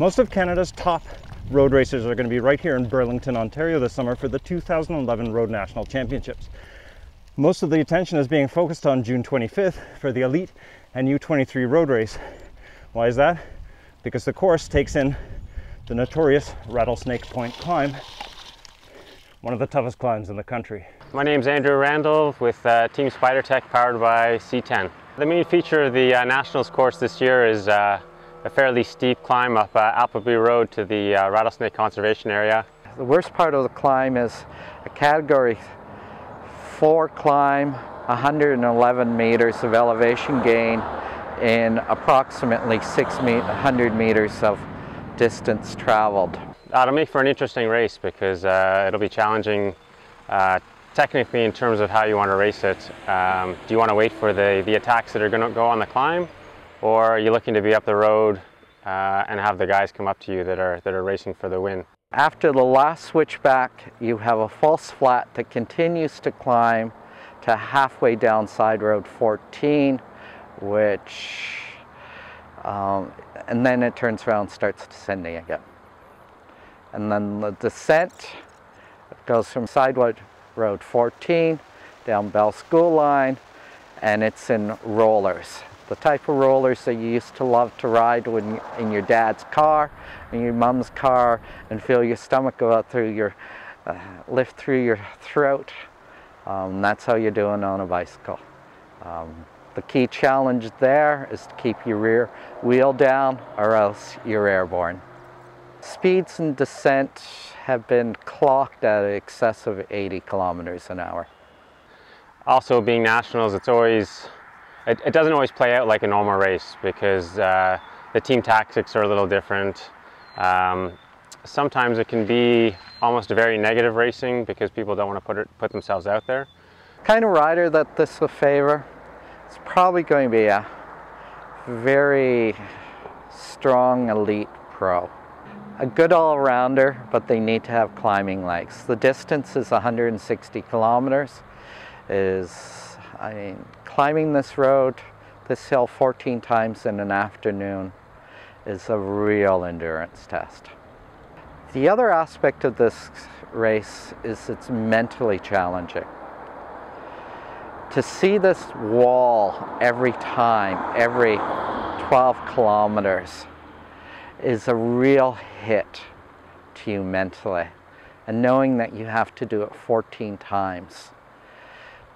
Most of Canada's top road racers are going to be right here in Burlington, Ontario this summer for the 2011 Road National Championships. Most of the attention is being focused on June 25th for the Elite and U23 road race. Why is that? Because the course takes in the notorious Rattlesnake Point climb, one of the toughest climbs in the country. My name's Randell with Team SpiderTech powered by C10. The main feature of the Nationals course this year is a fairly steep climb up Appleby Road to the Rattlesnake Conservation Area. The worst part of the climb is a Category 4 climb, 111 meters of elevation gain in approximately 600 meters of distance traveled. It'll make for an interesting race because it'll be challenging technically in terms of how you want to race it. Do you want to wait for the attacks that are going to go on the climb, or are you looking to be up the road and have the guys come up to you that are racing for the win? After the last switchback, you have a false flat that continues to climb to halfway down Sideroad 14, which and then it turns around and starts descending again. And then the descent goes from Sideroad 14 down Bell School Line, and it's in rollers. The type of rollers that you used to love to ride when in your dad's car, in your mom's car, and feel your stomach go out through your, lift through your throat. That's how you're doing on a bicycle. The key challenge there is to keep your rear wheel down, or else you're airborne. Speeds in descent have been clocked at an excess of 80 kilometers an hour. Also, being nationals, it doesn't always play out like a normal race because the team tactics are a little different. Sometimes it can be almost a very negative racing because people don't want to put themselves out there. The kind of rider that this will favor is probably going to be a very strong elite pro. A good all-rounder, but they need to have climbing legs. The distance is 160 kilometers. Climbing this road, this hill 14 times in an afternoon is a real endurance test. The other aspect of this race is it's mentally challenging. To see this wall every time, every 12 kilometers, is a real hit to you mentally. And knowing that you have to do it 14 times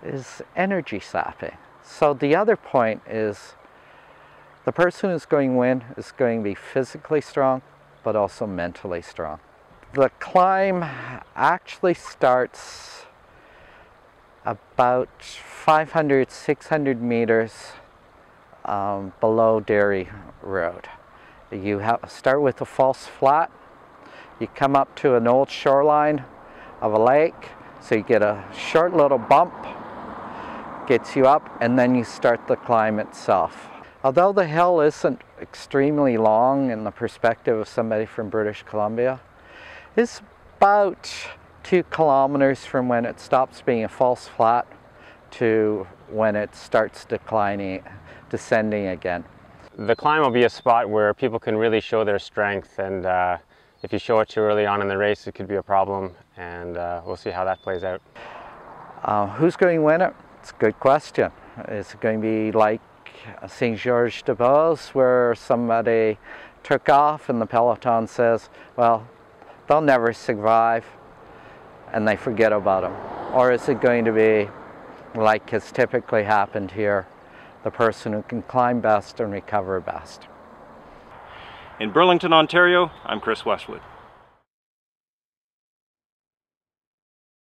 is energy sapping. So the other point is the person who's going to win is going to be physically strong, but also mentally strong. The climb actually starts about 500, 600 meters below Derry Rd. You start with a false flat, you come up to an old shoreline of a lake, so you get a short little bump, gets you up, and then you start the climb itself. Although the hill isn't extremely long in the perspective of somebody from British Columbia, it's about 2 kilometers from when it stops being a false flat to when it starts descending again. The climb will be a spot where people can really show their strength, and if you show it too early on in the race, it could be a problem, and we'll see how that plays out. Who's going to win it? It's a good question. Is it going to be like St. George de Beauce, where somebody took off and the peloton says, well, they'll never survive, and they forget about them? Or is it going to be like has typically happened here, the person who can climb best and recover best? In Burlington, Ontario, I'm Kris Westwood.